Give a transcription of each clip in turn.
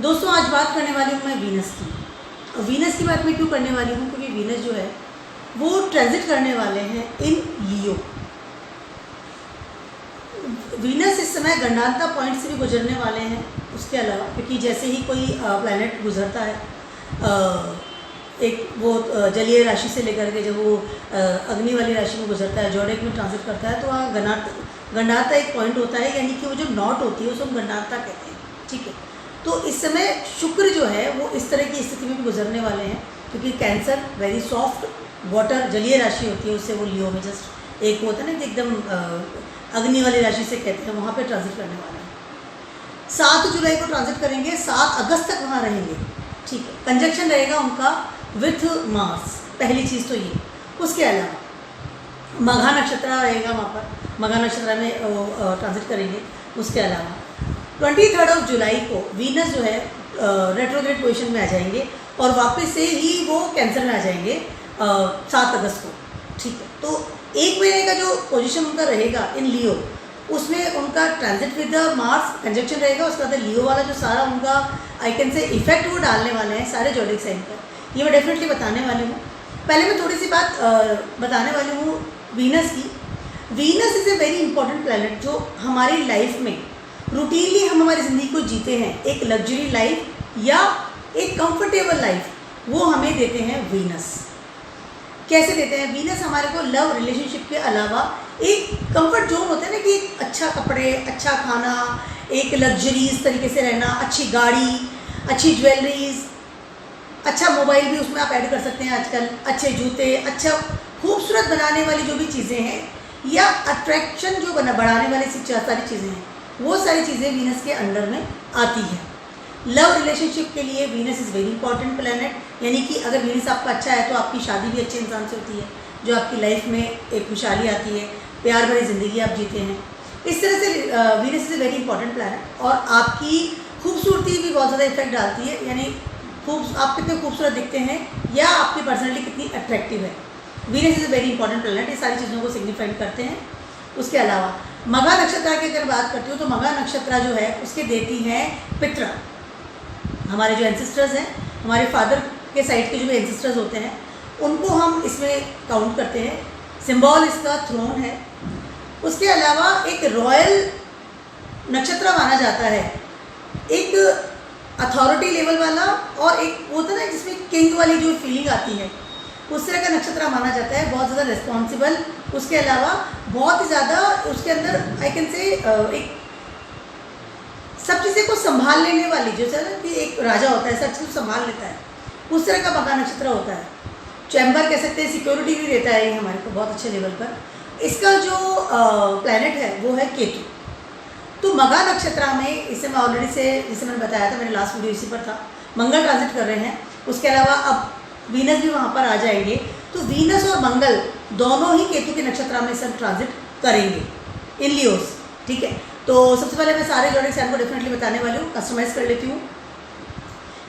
दोस्तों आज बात करने वाली हूँ मैं वीनस की। वीनस की बात मैं क्यों करने वाली हूँ, क्योंकि वीनस जो है वो ट्रांजिट करने वाले हैं इन लियो। वीनस इस समय गंडांता पॉइंट से भी गुजरने वाले हैं। उसके अलावा क्योंकि जैसे ही कोई प्लैनेट गुजरता है एक वो जलीय राशि से लेकर के जब वो अग्नि वाली राशि में गुजरता है, जोडिक में ट्रांजिट करता है, तो वहाँ गंडांता एक पॉइंट होता है, यानी कि वो जो नॉट होती है उसे हम गंडांता कहते हैं। ठीक है, तो इस समय शुक्र जो है वो इस तरह की स्थिति में भी गुजरने वाले हैं, क्योंकि कैंसर वेरी सॉफ्ट वाटर जलीय राशि होती है, उससे वो लियो में जस्ट एक होता है ना कि एकदम अग्नि वाली राशि से कहते हैं, वहाँ पे ट्रांजिट करने वाले हैं। 7 जुलाई को ट्रांजिट करेंगे, 7 अगस्त तक वहाँ रहेंगे। ठीक है, कंजक्शन रहेगा उनका विथ मार्स, पहली चीज़ तो ये। उसके अलावा मघा नक्षत्र रहेगा वहाँ पर, मघा नक्षत्र में ट्रांजिट करेंगे। उसके अलावा 23 जुलाई को वीनस जो है रेट्रोग्रेड पोजीशन में आ जाएंगे और वापस से ही वो कैंसर में आ जाएंगे 7 अगस्त को। ठीक है, तो एक महीने का जो पोजीशन उनका रहेगा इन लियो, उसमें उनका transit with the Mars conjunction रहेगा। उसके बाद लियो वाला जो सारा उनका आई कैन से इफेक्ट वो डालने वाले हैं सारे जोडिक साइन पर, ये मैं डेफिनेटली बताने वाली हूँ। पहले मैं थोड़ी सी बात बताने वाली हूँ वीनस की। Venus is a very important planet जो हमारी लाइफ में रूटीनली हम हमारी ज़िंदगी को जीते हैं, एक लग्जरी लाइफ या एक कंफर्टेबल लाइफ, वो हमें देते हैं वीनस। कैसे देते हैं? वीनस हमारे को लव रिलेशनशिप के अलावा एक कंफर्ट जोन होता है ना, कि एक अच्छा कपड़े, अच्छा खाना, एक लग्जरीज तरीके से रहना, अच्छी गाड़ी, अच्छी ज्वेलरीज, अच्छा मोबाइल भी उसमें आप ऐड कर सकते हैं आजकल, अच्छे जूते, अच्छा खूबसूरत बनाने वाली जो भी चीज़ें हैं या अट्रैक्शन जो बढ़ाने वाली सारी चीज़ें हैं, वो सारी चीज़ें वीनस के अंडर में आती है। लव रिलेशनशिप के लिए Venus is very important planet, यानी कि अगर वीनस आपका अच्छा है तो आपकी शादी भी अच्छे इंसान से होती है, जो आपकी लाइफ में एक खुशहाली आती है, प्यार भरी ज़िंदगी आप जीते हैं। इस तरह से Venus is a very important planet और आपकी खूबसूरती भी बहुत ज़्यादा इफेक्ट डालती है, यानी आप कितने खूबसूरत दिखते हैं या आपकी पर्सनैलिटी कितनी अट्रैक्टिव है। Venus is a very important planet, ये सारी चीज़ों को सिग्निफाइड करते हैं। उसके अलावा मघा नक्षत्र की अगर बात करती हूँ तो मघा नक्षत्र जो है उसके देती हैं पितृ, हमारे जो एंसेस्टर्स हैं, हमारे फादर के साइड के जो भी एंसेस्टर्स होते हैं, उनको हम इसमें काउंट करते हैं। सिंबल इसका थ्रोन है। उसके अलावा एक रॉयल नक्षत्र माना जाता है, एक अथॉरिटी लेवल वाला, और एक होता है ना जिसमें किंग वाली जो फीलिंग आती है, उस तरह का नक्षत्र माना जाता है। बहुत ज़्यादा रिस्पॉन्सिबल, उसके अलावा बहुत ही ज़्यादा उसके अंदर आई कैन से एक सब चीज़ें को संभाल लेने वाली, जो है ना कि एक राजा होता है, सब चीज़ संभाल लेता है, उस तरह का मघा नक्षत्र होता है। चैम्बर कह सकते हैं, सिक्योरिटी भी देता है ये हमारे को बहुत अच्छे लेवल पर। इसका जो प्लैनेट है वो है केतु। तो मघा नक्षत्र में इसे मैं ऑलरेडी से जिसे मैंने बताया था, मेरे लास्ट वीडियो इसी पर था, मंगल ट्रांजिट कर रहे हैं। उसके अलावा अब वीनस भी वहाँ पर आ जाएंगे, तो वीनस और मंगल दोनों ही केतु के नक्षत्र में सब ट्रांजिट करेंगे इन लियोस। ठीक है, तो सबसे पहले मैं सारे जोडिक साइन को डेफिनेटली बताने वाली हूँ, कस्टमाइज कर लेती हूँ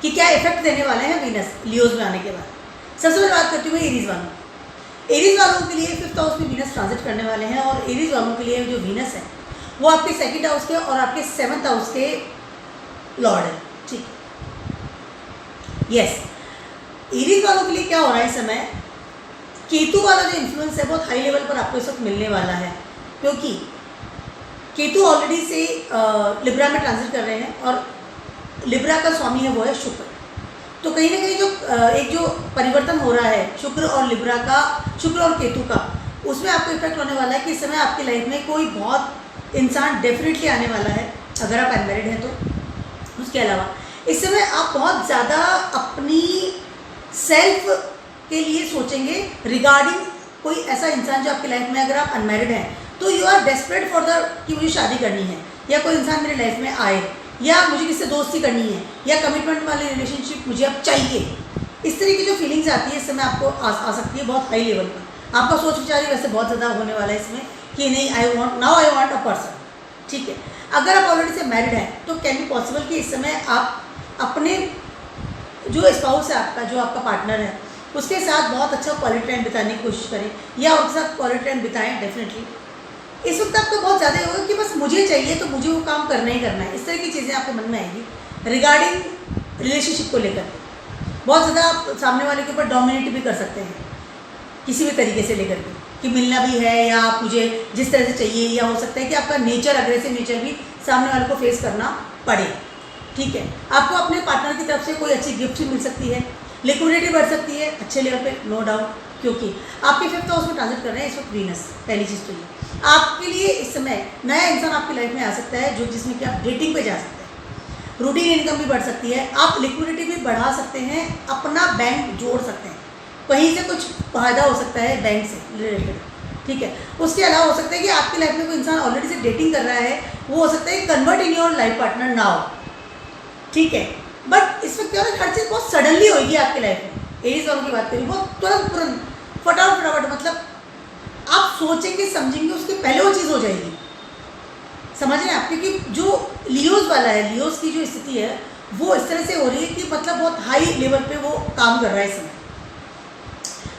कि क्या इफेक्ट देने वाले हैं वीनस लियोस में आने के बाद। सबसे पहले बात करती हूँ एरीज वालों। एरीज वालों के लिए 5th हाउस में वीनस ट्रांजिट करने वाले हैं, और एरीज वालों के लिए जो वीनस है वो आपके 2nd हाउस के और आपके 7th हाउस के लॉर्ड है। ठीक, यस। एरीज वालों के लिए क्या हो रहा है इस समय, केतु वाला जो इन्फ्लुएंस है बहुत हाई लेवल पर आपको इस वक्त मिलने वाला है, क्योंकि केतु ऑलरेडी से लिब्रा में ट्रांजिट कर रहे हैं और लिब्रा का स्वामी है वो है शुक्र। तो कहीं ना कहीं जो एक जो परिवर्तन हो रहा है शुक्र और लिब्रा का, शुक्र और केतु का, उसमें आपको इफेक्ट होने वाला है कि इस समय आपकी लाइफ में कोई बहुत इंसान डेफिनेटली आने वाला है, अगर आप अनमैरिड हैं तो। उसके अलावा इस समय आप बहुत ज़्यादा अपनी सेल्फ के लिए सोचेंगे रिगार्डिंग कोई ऐसा इंसान जो आपकी लाइफ में, अगर आप अनमैरिड हैं तो you are desperate for the कि मुझे शादी करनी है, या कोई इंसान मेरी लाइफ में आए, या मुझे किससे दोस्ती करनी है, या कमिटमेंट वाली रिलेशनशिप मुझे अब चाहिए। इस तरह की जो फीलिंग्स आती है इस समय आपको आ सकती है बहुत हाई लेवल पर। आपका सोच विचार वैसे बहुत ज़्यादा होने वाला है इसमें कि नहीं, आई वॉन्ट अ पर्सन। ठीक है, अगर आप ऑलरेडी से मैरिड हैं तो कैन बी पॉसिबल कि इस समय आप अपने जो स्पाउस है आपका, जो आपका पार्टनर है, उसके साथ बहुत अच्छा क्वालिटी टाइम बिताने की कोशिश करें, या उनके साथ क्वालिटी टाइम बिताएं डेफिनेटली। इस वक्त आपको बहुत ज़्यादा होगा कि बस मुझे चाहिए तो मुझे वो काम करना ही करना है, इस तरह की चीज़ें आपके मन में आएंगी। रिगार्डिंग रिलेशनशिप को लेकर बहुत ज़्यादा आप सामने वाले के ऊपर डोमिनेट भी कर सकते हैं किसी भी तरीके से लेकर के, कि मिलना भी है या आप मुझे जिस तरह से चाहिए, या हो सकता है कि आपका नेचर, अग्रेसिव नेचर भी सामने वाले को फेस करना पड़े। ठीक है, आपको अपने पार्टनर की तरफ से कोई अच्छी गिफ्ट भी मिल सकती है, लिक्विडिटी बढ़ सकती है अच्छे लेवल पे, नो डाउट, क्योंकि आपके 5th हाउस में ट्रांजिट कर रहे हैं इस वक्त वीनस। पहली चीज़ तो ये आपके लिए इस समय नया इंसान आपकी लाइफ में आ सकता है, जो जिसमें कि आप डेटिंग पे जा सकते हैं, रूटीन इनकम भी बढ़ सकती है, आप लिक्विडिटी भी बढ़ा सकते हैं, अपना बैंक जोड़ सकते हैं, कहीं से कुछ फायदा हो सकता है बैंक से रिलेटेड। ठीक है, उसके अलावा हो सकता है कि आपकी लाइफ में कोई इंसान ऑलरेडी से डेटिंग कर रहा है, वो हो सकता है convert in your life partner now. ठीक है, बट इस वक्त क्या होगा, हर चीज़ बहुत सडनली होगी आपकी लाइफ में। एरीज वालों की बात करें, बहुत तुरंत फटाफट, मतलब आप सोचेंगे समझेंगे उसके पहले वो चीज़ हो जाएगी, समझ रहे हैं आप? क्योंकि जो लियोज वाला है, लियोज की जो स्थिति है वो इस तरह से हो रही है कि मतलब बहुत हाई लेवल पे वो काम कर रहा है इस समय।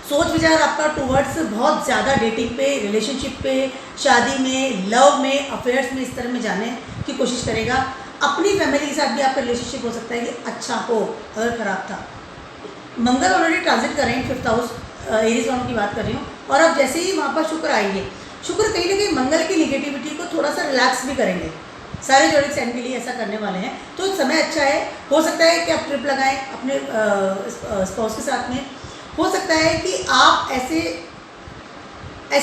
सोच विचार आपका टूवर्ड्स बहुत ज़्यादा डेटिंग पे, रिलेशनशिप पे, शादी में, लव में, अफेयर्स में, इस तरह में जाने की कोशिश करेगा। अपनी फैमिली के साथ भी आपका रिलेशनशिप हो सकता है कि अच्छा हो, अगर ख़राब था। मंगल ऑलरेडी ट्रांजिट कर रहे हैं 5th हाउस, एरीज वालों की बात कर रही हूँ, और अब जैसे ही वहाँ पर शुक्र आएंगे, शुक्र कहीं ना कहीं मंगल की निगेटिविटी को थोड़ा सा रिलैक्स भी करेंगे। सारे जोडिक साइन के लिए ऐसा करने वाले हैं, तो समय अच्छा है। हो सकता है कि आप ट्रिप लगाएं अपने स्पाउस के साथ में, हो सकता है कि आप ऐसी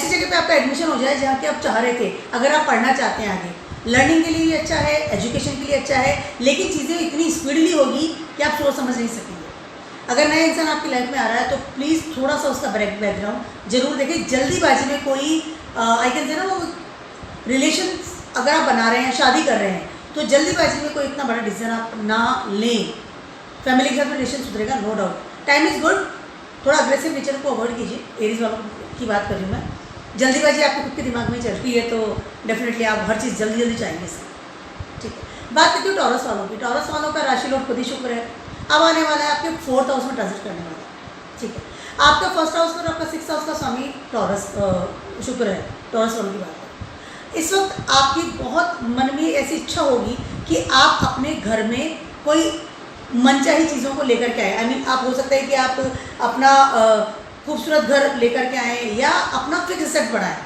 जगह पे आपका एडमिशन हो जाए जहाँ कि आप चाह रहे थे, अगर आप पढ़ना चाहते हैं आगे, लर्निंग के लिए भी अच्छा है, एजुकेशन के लिए अच्छा है, लेकिन चीज़ें इतनी स्पीडली होगी कि आप सोच समझ नहीं सकेंगे। अगर नया इंसान आपकी लाइफ में आ रहा है तो प्लीज़ थोड़ा सा उसका बैकग्राउंड जरूर देखें। जल्दीबाजी में कोई आई कैन से ना, वो रिलेशन अगर आप बना रहे हैं, शादी कर रहे हैं, तो जल्दीबाजी में कोई इतना बड़ा डिसीजन आप ना लें। फैमिली के साथ रिलेशन सुधरेगा, no doubt. Time is good, थोड़ा अग्रेसिव नेचर को अवॉइड कीजिए। एरीज वालों की बात कर रही हूँ मैं। जल्दीबाजी आपके खुद के दिमाग में चल रही है तो डेफिनेटली आप हर चीज़ जल्दी जल्दी चाहेंगे सर। ठीक है, बात करती हूँ टॉरस वालों की। टॉरस वालों का राशि लॉर्ड खुद ही शुक्र है, अब आने वाला है आपके 4th हाउस में ट्रांजिट करने वाला है। ठीक है, आपका 1st हाउस और आपका 6th हाउस का स्वामी टॉरस शुक्र है। टॉरस वालों की बात है, इस वक्त आपकी बहुत मन में ऐसी इच्छा होगी कि आप अपने घर में कोई मनचाही चीज़ों को लेकर के आए। आई मीन आप हो सकता है कि आप अपना खूबसूरत घर लेकर के आएँ या अपना फिक्स सेट बढ़ाएं।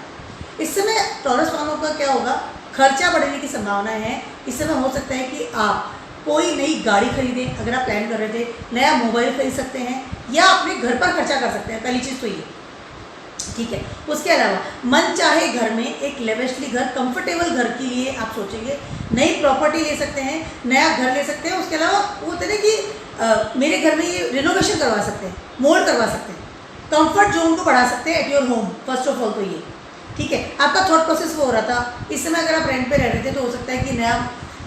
इस समय टॉरस वालों का क्या होगा, खर्चा बढ़ने की संभावना है। इस समय हो सकता है कि आप कोई नई गाड़ी खरीदें, अगर आप प्लान कर रहे थे, नया मोबाइल खरीद सकते हैं या अपने घर पर खर्चा कर सकते हैं, पहली चीज़ तो ये। ठीक है, उसके अलावा मन चाहे घर में एक लेविशली घर, कंफर्टेबल घर के लिए आप सोचेंगे, नई प्रॉपर्टी ले सकते हैं, नया घर ले सकते हैं। उसके अलावा वो होते हैं कि मेरे घर में ये रिनोवेशन करवा सकते हैं, मोल्ड करवा सकते हैं, कंफर्ट जोन को बढ़ा सकते हैं at your home. First of all तो ये ठीक है, आपका थॉट प्रोसेस वो हो रहा था। इस समय अगर आप रेंट पे रह रहे थे तो हो सकता है कि नया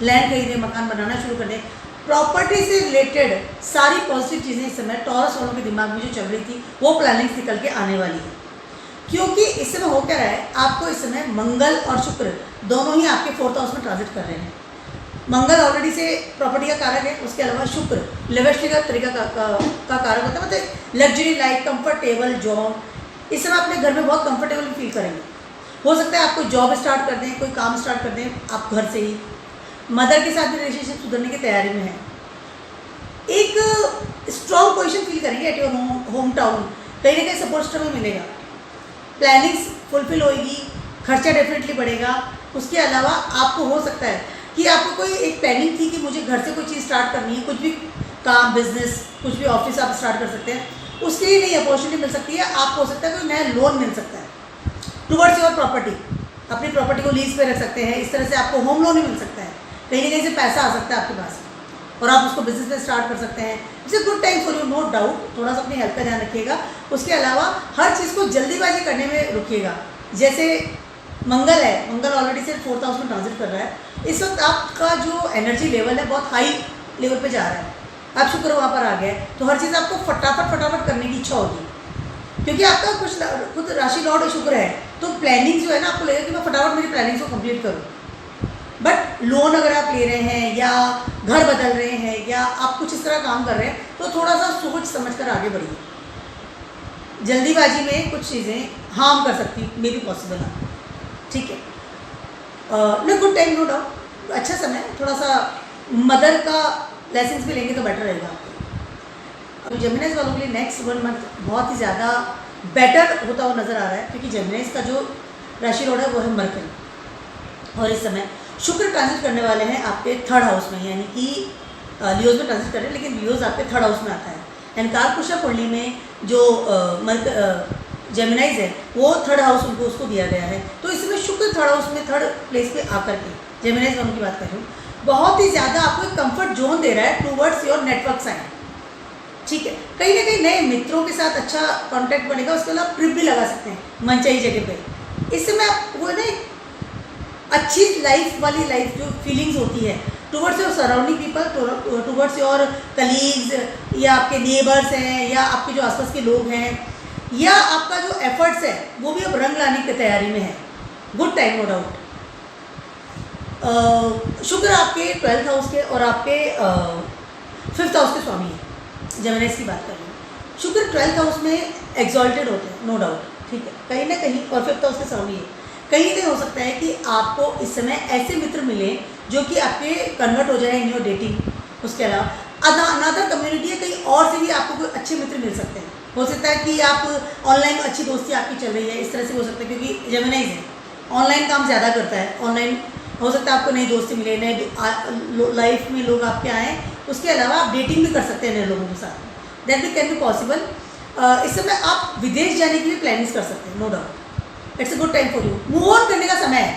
लैंड खरीदें, मकान बनाना शुरू कर दें। प्रॉपर्टी से रिलेटेड सारी पॉजिटिव चीज़ें इस समय टॉरस वालों के दिमाग में जो चल रही थी वो प्लानिंग्स निकल के आने वाली है। क्योंकि इस समय हो क्या रहा है, आपको इस समय मंगल और शुक्र दोनों ही आपके 4th हाउस में ट्रांजिट कर रहे हैं। मंगल ऑलरेडी से प्रॉपर्टी का कारक है, उसके अलावा शुक्र लेविशली का तरीका का कारक होता है, मतलब लग्जरी लाइफ, कंफर्टेबल जॉब। इस समय अपने घर में बहुत कंफर्टेबल फील करेंगे। हो सकता है आप कोई जॉब स्टार्ट कर दें, कोई काम स्टार्ट कर दें आप घर से ही। मदर के साथ भी रिलेशनशिप सुधरने की तैयारी में है। एक स्ट्रॉन्ग पोजीशन फील करेंगे एट योर होम टाउन, कहीं ना कहीं सपोर्ट सिस्टम में मिलेगा। प्लानिंग्स फुलफिल होएगी, खर्चा डेफिनेटली बढ़ेगा। उसके अलावा आपको हो सकता है कि आपको कोई एक प्लानिंग थी कि मुझे घर से कोई चीज़ स्टार्ट करनी है, कुछ भी काम, बिजनेस, कुछ भी ऑफिस आप स्टार्ट कर सकते हैं, उसके लिए नई अपॉर्चुनिटी मिल सकती है। आपको हो सकता है कोई नया लोन मिल सकता है टुवर्ड्स योर प्रॉपर्टी, अपनी प्रॉपर्टी को लीज पे रख सकते हैं। इस तरह से आपको होम लोन भी मिल सकता है, कहीं ना कहीं से पैसा आ सकता है आपके पास और आप उसको बिजनेस में स्टार्ट कर सकते हैं। It's a good time for you, no doubt. थोड़ा सा अपनी हेल्थ का ध्यान रखिएगा। उसके अलावा हर चीज़ को जल्दीबाजी करने में रुकिएगा। जैसे मंगल है, मंगल ऑलरेडी से 4th हाउस में ट्रांजिट कर रहा है। इस वक्त आपका जो एनर्जी लेवल है बहुत हाई लेवल पे जा रहा है। आप शुक्र वहाँ पर आ गया है तो हर चीज़ आपको फटाफट करने की इच्छा होगी, क्योंकि आपका कुछ खुद राशि लॉर्ड शुक्र है। तो प्लानिंग जो है ना, आपको लगेगा कि मैं फटाफट मेरी प्लानिंग को कंप्लीट करूँ। बट लोन अगर आप ले रहे हैं या घर बदल रहे हैं या आप कुछ इस तरह काम कर रहे हैं तो थोड़ा सा सोच समझ कर आगे बढ़िए। जल्दीबाजी में कुछ चीज़ें हार्म कर सकती, मे बी पॉसिबल है। ठीक है, no good time, no doubt, अच्छा समय। थोड़ा सा मदर का ब्लेसिंग्स भी लेंगे तो बेटर रहेगा आपको। तो जेमिनाइज वालों के लिए नेक्स्ट 1 मंथ बहुत ही ज़्यादा बेटर होता हुआ नज़र आ रहा है, क्योंकि जेमिनाइज का जो राशि रोड है वो है मरकरी, और इस समय शुक्र ट्रांजिट करने वाले हैं आपके 3rd हाउस में, यानी कि लियोज में ट्रांजिट कर रहे हैं, लेकिन लियोज आपके 3rd हाउस में आता है। एंड कालपुरुषा कुंडली में जो जेमिनाइज है वो 3rd हाउस उनको उसको दिया गया है। तो इसमें शुक्र 3rd हाउस में 3rd प्लेस पे आकर के जेमिनाइज वालों की बात कर रही हूँ, बहुत ही ज़्यादा आपको एक कंफर्ट जोन दे रहा है टूवर्ड्स योर नेटवर्क साइन। ठीक है, कहीं ना कहीं नए मित्रों के साथ अच्छा कांटेक्ट बनेगा, उसके अलावा ट्रिप भी लगा सकते हैं मनचाही जगह पे। इस समय आप वो ना अच्छी लाइफ वाली लाइफ जो फीलिंग्स होती है towards your surrounding people, towards your colleagues या आपके नेबर्स हैं या आपके जो आसपास के लोग हैं, या आपका जो एफर्ट्स है वो भी अब रंग लाने की तैयारी में है। Good time, no doubt. शुक्र आपके 12th हाउस के और आपके 5th हाउस के स्वामी हैं। जेमिनाइज की बात कर रही हूँ, शुक्र 12th हाउस में एग्जॉल्टेड होते हैं, नो डाउट। ठीक है, कहीं ना कहीं, और 5th हाउस के स्वामी है। कहीं नहीं हो सकता है कि आपको इस समय ऐसे मित्र मिले जो कि आपके कन्वर्ट हो जाए इन योर डेटिंग। उसके अलावा अनदर कम्युनिटी है, कहीं और से भी आपको कोई अच्छे मित्र मिल सकते हैं। हो सकता है कि आप ऑनलाइन अच्छी दोस्ती आपकी चल रही है, इस तरह से हो सकता है, क्योंकि जेमिनाइज है, ऑनलाइन काम ज़्यादा करता है। ऑनलाइन हो सकता है आपको नई दोस्ती मिले, नए लाइफ में लोग आपके आएँ। उसके अलावा आप डेटिंग भी कर सकते हैं नए लोगों के साथ, दैट भी कैन बी पॉसिबल। इस समय आप विदेश जाने की भी प्लानिंग कर सकते हैं, no doubt. It's a good time for you. Move on करने का समय है,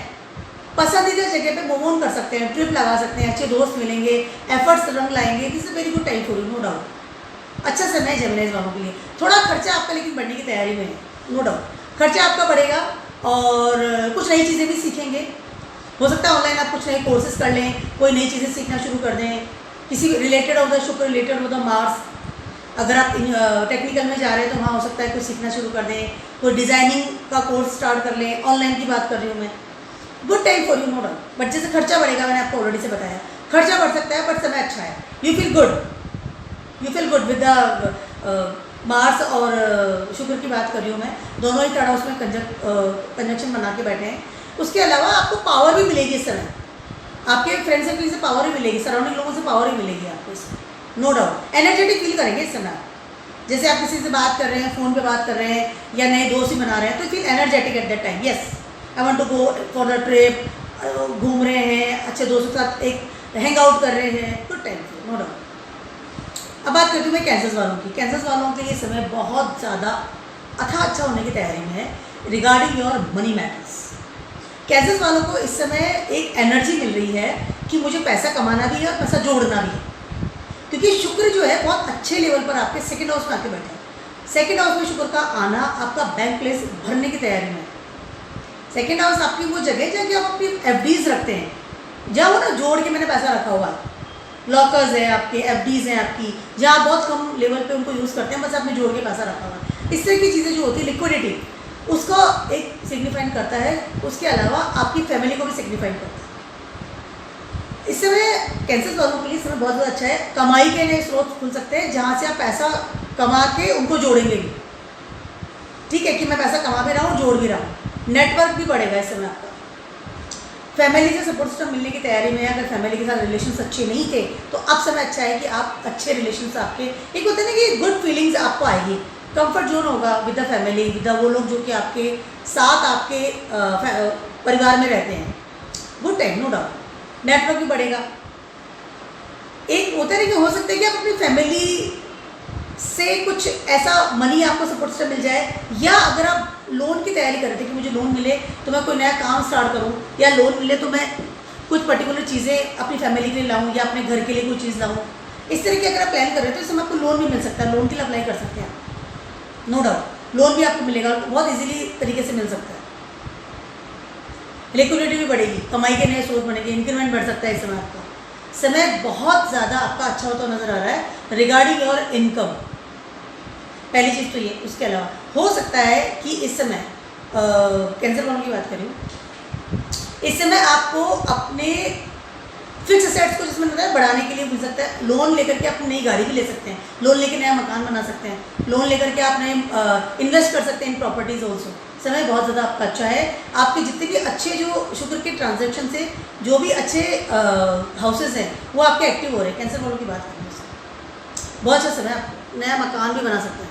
पसंदीदा जगह पे मूव ऑन कर सकते हैं, ट्रिप लगा सकते हैं, अच्छे दोस्त मिलेंगे, एफर्ट्स रंग लाएंगे। This is very good time for you, no doubt. अच्छा समय है जेमिनाइज वालों के लिए। थोड़ा खर्चा आपका लेकिन बढ़ने की तैयारी में है, नो डाउट। खर्चा आपका बढ़ेगा और कुछ नई चीज़ें भी सीखेंगे। हो सकता है ऑनलाइन आप कुछ नए कोर्सेज कर लें, कोई नई चीज़ें सीखना शुरू कर दें, किसी रिलेटेड ऑफ द शुक्र, रिलेटेड ऑफ द मार्स। अगर आप टेक्निकल में जा रहे हैं तो वहाँ हो सकता है कुछ सीखना शुरू कर दें, कोई डिज़ाइनिंग का कोर्स स्टार्ट कर लें। ऑनलाइन की बात कर रही हूँ मैं। Good time for you, no doubt. But जैसे खर्चा बढ़ेगा, मैंने आपको ऑलरेडी से बताया, खर्चा बढ़ सकता है बट समय अच्छा है। You feel good with the Mars और शुक्र की बात कर रही हूँ मैं, दोनों ही 3rd हाउस में कंजक्शन बना के बैठे हैं। उसके अलावा आपको पावर भी मिलेगी इस समय, आपके फ्रेंड सर्कल से पावर ही मिलेगी, सराउंडिंग लोगों से पावर ही मिलेगी आपको इसमें, नो डाउट। एनर्जेटिक फील करेंगे इस समय, जैसे आप किसी से बात कर रहे हैं, फ़ोन पे बात कर रहे हैं या नए दोस्त ही बना रहे हैं, तो feel energetic at that time. Yes, I want to go for the trip, घूम रहे हैं, अच्छे दोस्तों के साथ एक हैंग आउट कर रहे हैं, गुड टाइम, नो डाउट। अब बात करती हूँ मैं कैंसर्स वालों की। कैंसर्स वालों के लिए समय बहुत ज़्यादा अच्छा होने की तैयारी में है regarding your money matters. Cancers वालों को इस समय एक एनर्जी मिल रही है कि मुझे पैसा कमाना भी है और पैसा जोड़ना भी है, क्योंकि शुक्र जो है बहुत अच्छे लेवल पर आपके 2nd हाउस में आके बैठे हैं। 2nd हाउस में शुक्र का आना आपका बैंक प्लेस भरने की तैयारी में है। 2nd हाउस आपकी वो जगह है जहाँ कि आप अपनी FDs रखते हैं, जहाँ वो ना जोड़ के मैंने पैसा रखा हुआ है, लॉकर्स है आपके, FDs हैं आपकी, जहाँ आप बहुत कम लेवल पे उनको यूज़ करते हैं, बस आपने जोड़ के पैसा रखा हुआ है। इस तरह की चीज़ें जो होती है, लिक्विडिटी, उसको एक सिग्निफाइंड करता है। उसके अलावा आपकी फैमिली को भी सिग्निफाइंड करता है। इस समय कैंसर वालों के लिए समय बहुत ज़्यादा अच्छा है। कमाई के नए स्रोत खुल सकते हैं जहाँ से आप पैसा कमा के उनको जोड़ेंगे भी। ठीक है कि मैं पैसा कमा भी रहा हूँ, जोड़ भी रहा हूँ। नेटवर्क भी बढ़ेगा इस समय आपका। फैमिली से सपोर्ट सिस्टम मिलने की तैयारी में है। अगर फैमिली के साथ रिलेशंस अच्छे नहीं थे तो अब समय अच्छा है कि आप अच्छे रिलेशंस, आपके एक होता है ना कि गुड फीलिंग्स आपको आएगी, कंफर्ट जोन होगा with the family, with the वो लोग जो कि आपके साथ आपके परिवार में रहते हैं। Good time, no doubt. Network भी बढ़ेगा। एक होता है कि हो सकता है कि आप अपनी फैमिली से कुछ ऐसा मनी आपको सपोर्ट सिस्टम मिल जाए, या अगर आप लोन की तैयारी कर रहे थे कि मुझे लोन मिले तो मैं कोई नया काम स्टार्ट करूं, या लोन मिले तो मैं कुछ पर्टिकुलर चीज़ें अपनी फैमिली के लिए लाऊं या अपने घर के लिए कोई चीज़ लाऊं, इस तरह की अगर आप प्लान कर रहे हो तो इस समय आपको लोन भी मिल सकता है। लोन के लिए अप्लाई कर सकते हैं, नो डाउट। लोन भी आपको मिलेगा, बहुत ईजिली तरीके से मिल सकता है। लिक्विडिटी भी बढ़ेगी, कमाई के नए स्रोत बनेंगे, इंक्रीमेंट बढ़ सकता है। इस समय आपका समय बहुत ज़्यादा आपका अच्छा होता नज़र आ रहा है रिगार्डिंग योर इनकम। पहली चीज़ तो ये। उसके अलावा हो सकता है कि इस समय कैंसर वालों की बात करें, इस समय आपको अपने फिक्स एसेट्स को जिसमें बताया बढ़ाने के लिए मिल सकता है। लोन लेकर के आप नई गाड़ी भी ले सकते हैं, लोन लेकर नया मकान बना सकते हैं, लोन लेकर के आप नए इन्वेस्ट कर सकते हैं इन प्रॉपर्टीज़ ऑल्सो। समय बहुत ज़्यादा आपका अच्छा है। आपके जितने भी अच्छे जो शुक्र के ट्रांजैक्शन से जो भी अच्छे हाउसेस हैं वो आपके एक्टिव हो रहे हैं। कैंसर वालों की बात करें उससे बहुत अच्छा समय, आप नया मकान भी बना सकते हैं,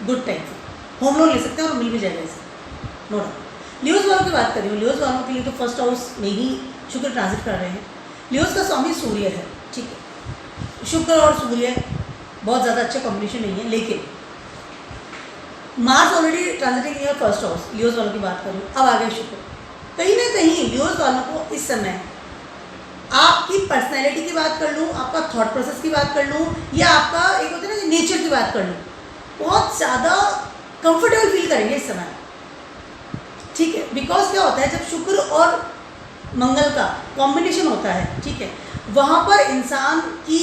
गुड टाइम से होम लोन ले सकते हैं और मिल भी जाएगा इसे, नो डाउट। लियोज वालों की बात कर रही हूँ, लियोज वालों के लिए तो फर्स्ट हाउस में ही शुक्र ट्रांजिट कर रहे हैं। लियोज का स्वामी सूर्य है, ठीक है, शुक्र और सूर्य बहुत ज़्यादा अच्छा कॉम्बिनेशन नहीं है, लेकिन Mars already transiting in your first house, Leos वालों की बात करूँ। अब आ गए शुक्र, कहीं ना कहीं लियोज वालों को इस समय आपकी पर्सनैलिटी की बात कर लूँ, आपका थॉट प्रोसेस की बात कर लूँ, या आपका एक होता है ना नेचर की बात कर लूँ, बहुत ज़्यादा कंफर्टेबल फील करेंगे इस समय, ठीक है। बिकॉज क्या होता है, जब शुक्र और मंगल का कॉम्बिनेशन होता है, ठीक है, वहाँ पर इंसान की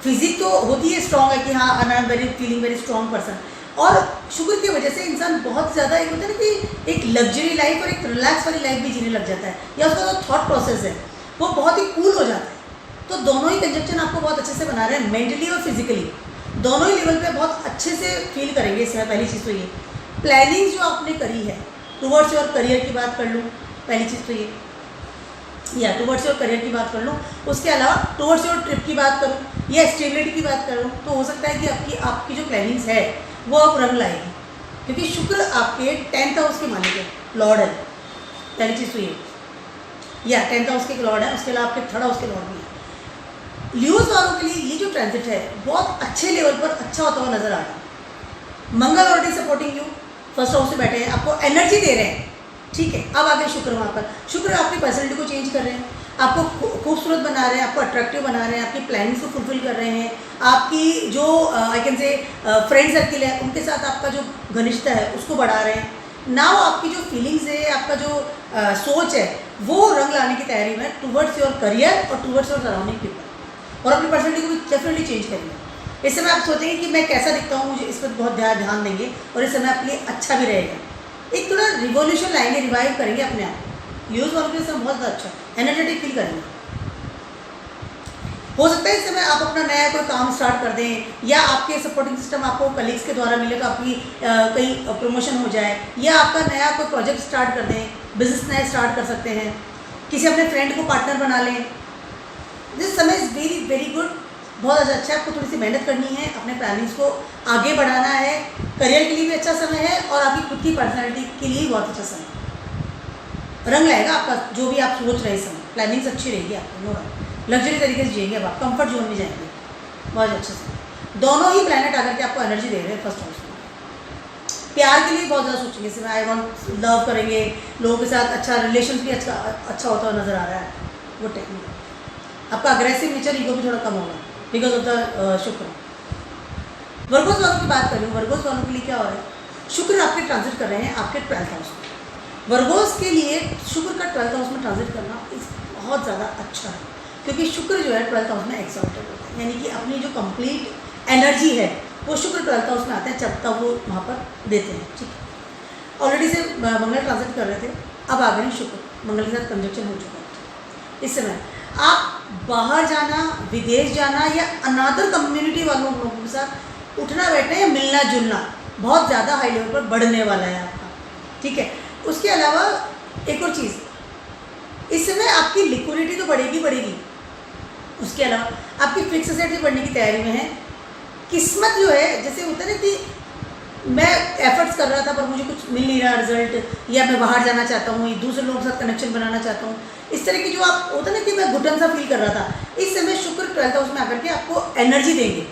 फिजिक तो होती है स्ट्रांग है कि हाँ I am very feeling very strong person, और शुक्र की वजह से इंसान बहुत ज़्यादा एक होता है ना कि एक लग्जरी लाइफ और एक रिलैक्स वाली लाइफ भी जीने लग जाता है, या उसका जो थॉट प्रोसेस है वो बहुत ही कूल हो जाता है। तो दोनों ही कंजक्शन आपको बहुत अच्छे से बना रहे हैं, मेंटली और फिजिकली दोनों ही लेवल पे बहुत अच्छे से फील करेंगे इस समय। पहली चीज़ तो ये प्लानिंग जो आपने करी है टुवर्ड्स योर करियर की बात कर लूँ, पहली चीज़ तो ये, या टुवर्ड्स योर करियर की बात कर लूँ, उसके अलावा टुवर्ड्स योर ट्रिप की बात करूँ या स्टेबिलिटी की बात करूँ, तो हो सकता है कि आपकी जो प्लानिंग्स है वो अब रंग लाएगी, क्योंकि शुक्र आपके 10th हाउस के मालिक है, लॉर्ड है। पहली चीज़ तो ये, या 10th हाउस के लॉर्ड है, उसके अलावा आपके 3rd हाउस के लॉर्ड भी है। लियोज वालों के लिए ये जो ट्रांजिट है बहुत अच्छे लेवल पर अच्छा होता हुआ नजर आ रहा है। Mangal already supporting you, first house से बैठे हैं, आपको एनर्जी दे रहे हैं, ठीक है। अब आगे शुक्र, वहाँ पर शुक्र आपकी पर्सनैलिटी को चेंज कर रहे हैं, आपको खूबसूरत बना रहे हैं, आपको अट्रैक्टिव बना रहे हैं, आपकी प्लानिंग्स को फुलफिल कर रहे हैं, आपकी जो I can say friend circle है उनके साथ आपका जो घनिष्ठता है उसको बढ़ा रहे हैं। नाउ आपकी जो फीलिंग्स है, आपका जो सोच है वो रंग लाने की तैयारी में टुवर्ड्स योर करियर और टुवर्ड्स योर सराउंडिंग पीपल, और अपनी पर्सनैलिटी को भी डेफिनेटली चेंज करेंगे। इस समय आप सोचेंगे कि मैं कैसा दिखता हूँ, मुझे इस पर बहुत ध्यान देंगे, और इस समय आपके लिए अच्छा भी रहेगा। एक थोड़ा रिवोल्यूशन लाएंगे, रिवाइव करेंगे अपने आप। यूज वालों के समय बहुत ज़्यादा अच्छा एनर्जेटिक फील करेंगे। हो सकता है इस समय आप अपना नया कोई काम स्टार्ट कर दें, या आपके सपोर्टिंग सिस्टम आपको कलीग्स के द्वारा मिले तो आपकी कहीं प्रमोशन हो जाए, या आपका नया कोई प्रोजेक्ट स्टार्ट कर दें, बिजनेस नया स्टार्ट कर सकते हैं, किसी अपने फ्रेंड को पार्टनर बना लें। दिस समय इज़ वेरी वेरी गुड, बहुत अच्छा है। आपको थोड़ी सी मेहनत करनी है, अपने प्लानिंग्स को आगे बढ़ाना है, करियर के लिए भी अच्छा समय है, और आपकी खुद की पर्सनैलिटी के लिए बहुत अच्छा समय है। रंग लाएगा आपका जो भी आप सोच रहे हैं, समय प्लानिंग्स अच्छी रहेगी आपको, नो डाउट। लग्जरी तरीके से जिएंगे, अब आप कंफर्ट जोन में जाएंगे, बहुत अच्छा समय। दोनों ही प्लैनेट आकर के आपको एनर्जी दे रहे हैं फर्स्ट हाउस में। प्यार के लिए बहुत ज़्यादा सोचेंगे, इसमें आई वॉन्ट लव करेंगे, लोगों के साथ अच्छा रिलेशन भी अच्छा होता हुआ नजर आ रहा है, वो टेक्निक। आपका अग्रेसिव नेचर, ईगो भी थोड़ा कम होगा बिकॉज ऑफ द शुक्र। वर्गोस वालों की बात कर रही हूँ, वर्गोस वालों के लिए क्या हो रहा है, शुक्र आपके ट्रांजिट कर रहे हैं आपके 12th हाउस में। वर्गोस के लिए शुक्र का 12th हाउस में ट्रांजिट करना बहुत ज़्यादा अच्छा है, क्योंकि शुक्र जो है 12th हाउस में एक्सॉल्टेड होता है, यानी कि अपनी जो कंप्लीट एनर्जी है वो शुक्र 12th हाउस में आते हैं, जब तक वो वहाँ पर देते हैं, ठीक है। ऑलरेडी से मंगल ट्रांजिट कर रहे थे, अब आ गए शुक्र, मंगल के साथ कंजक्शन हो चुका है। इस समय आप बाहर जाना, विदेश जाना, या अनादर कम्युनिटी वालों लोगों के साथ उठना बैठना या मिलना जुलना बहुत ज़्यादा हाई लेवल पर बढ़ने वाला है आपका, ठीक है। उसके अलावा एक और चीज़, इस समय आपकी लिक्विडिटी तो बढ़ेगी, उसके अलावा आपकी फिक्स एसेट भी बढ़ने की तैयारी में है। किस्मत जो है, जैसे होता है ना कि मैं एफर्ट्स कर रहा था पर मुझे कुछ मिल नहीं रहा रिजल्ट, या मैं बाहर जाना चाहता हूँ, दूसरे लोगों के साथ कनेक्शन बनाना चाहता हूँ, इस तरह की जो आप होता है ना कि मैं घुटन सा फील कर रहा था, इस समय शुक्र 12th हाउस में आकर के आपको एनर्जी देंगे,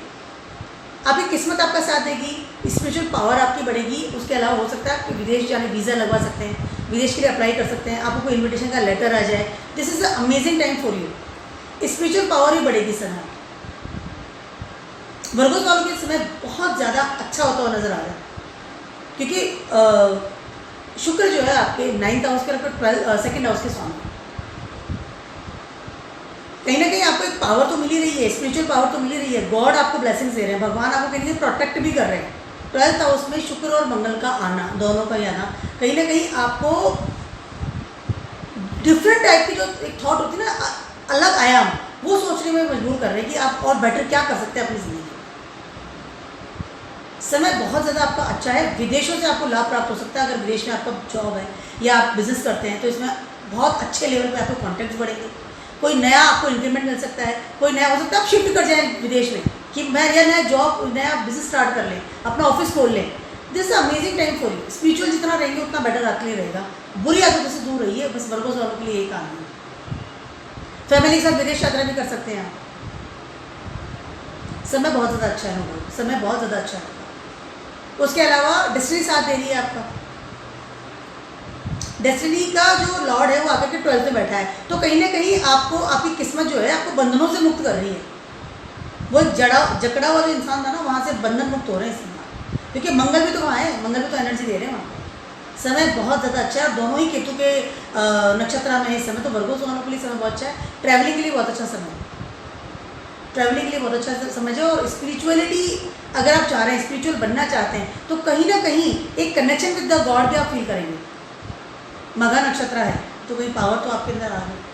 आपकी किस्मत आपका साथ देगी, स्पिरिचुअल पावर आपकी बढ़ेगी। उसके अलावा हो सकता है आपके विदेश जाने वीज़ा लगवा सकते हैं, विदेश के लिए अप्लाई कर सकते हैं, आपको कोई इन्विटेशन का लेटर आ जाए। This is a amazing time for you, spiritual power ही बढ़ेगी इस समय। वर्गोस वालों के समय बहुत ज़्यादा अच्छा होता हुआ नजर आ रहा है, क्योंकि शुक्र जो है आपके 9th हाउस के 2nd हाउस के स्वामी, कहीं ना कहीं आपको एक पावर तो मिल ही रही है, स्पिरिचुअल पावर तो मिल ही रही है, गॉड आपको ब्लेसिंग्स दे रहे हैं, भगवान आपको कहीं ना कहीं प्रोटेक्ट भी कर रहे हैं। 12th हाउस में शुक्र और मंगल का आना, दोनों का ही आना, कहीं ना कहीं आपको डिफरेंट टाइप की जो एक थॉट होती है ना, अलग आयाम, वो सोचने में मजबूर कर रहे हैं कि आप और बेटर क्या कर सकते हैं अपनी ज़िंदगी में। समय बहुत ज़्यादा आपका अच्छा है। विदेशों से आपको लाभ प्राप्त हो सकता है। अगर विदेश में आपका जॉब है या आप बिजनेस करते हैं तो इसमें बहुत अच्छे लेवल पे आपको कॉन्टैक्ट्स बढ़ेंगे। कोई नया आपको इंक्रीमेंट मिल सकता है, कोई नया हो सकता है आप शिफ्ट कर जाएं विदेश में कि मैं यह नया जॉब नया बिजनेस स्टार्ट कर लें, अपना ऑफिस खोल लें। This amazing time for you. Spiritual जितना रहेंगे उतना बेटर आपके लिए रहेगा। बुरी आदतों से दूर रहिए, बस वर्गों वालों के लिए यही काम है। फैमिली के साथ विदेश यात्रा भी कर सकते हैं आप। समय बहुत ज़्यादा अच्छा है लोगों, समय बहुत ज़्यादा अच्छा है। उसके अलावा डेस्टिनी साथ दे रही है आपका। डेस्टिनी का जो लॉर्ड है वो आकर के 12th में बैठा है, तो कहीं ना कहीं आपको आपकी किस्मत जो है आपको बंधनों से मुक्त कर रही है। वो जकड़ा हुआ जो इंसान था ना, वहाँ से बंधन मुक्त हो रहे हैं इस समय, क्योंकि मंगल भी तो वहाँ है, मंगल भी तो एनर्जी दे रहे हैं वहाँ पे। समय बहुत ज़्यादा अच्छा है और दोनों ही केतु के नक्षत्र में है इस समय, तो वर्गो वालों के लिए समय बहुत अच्छा है। ट्रैवलिंग के लिए बहुत अच्छा समय है, ट्रैवलिंग के लिए बहुत अच्छा समझे। और स्पिरिचुअलिटी अगर आप चाह रहे हैं, स्पिरिचुअल बनना चाहते हैं, तो कहीं ना कहीं एक कनेक्शन विद द गॉड भी आप फील करेंगे। मघा नक्षत्र है तो कोई पावर तो आपके अंदर आ गई।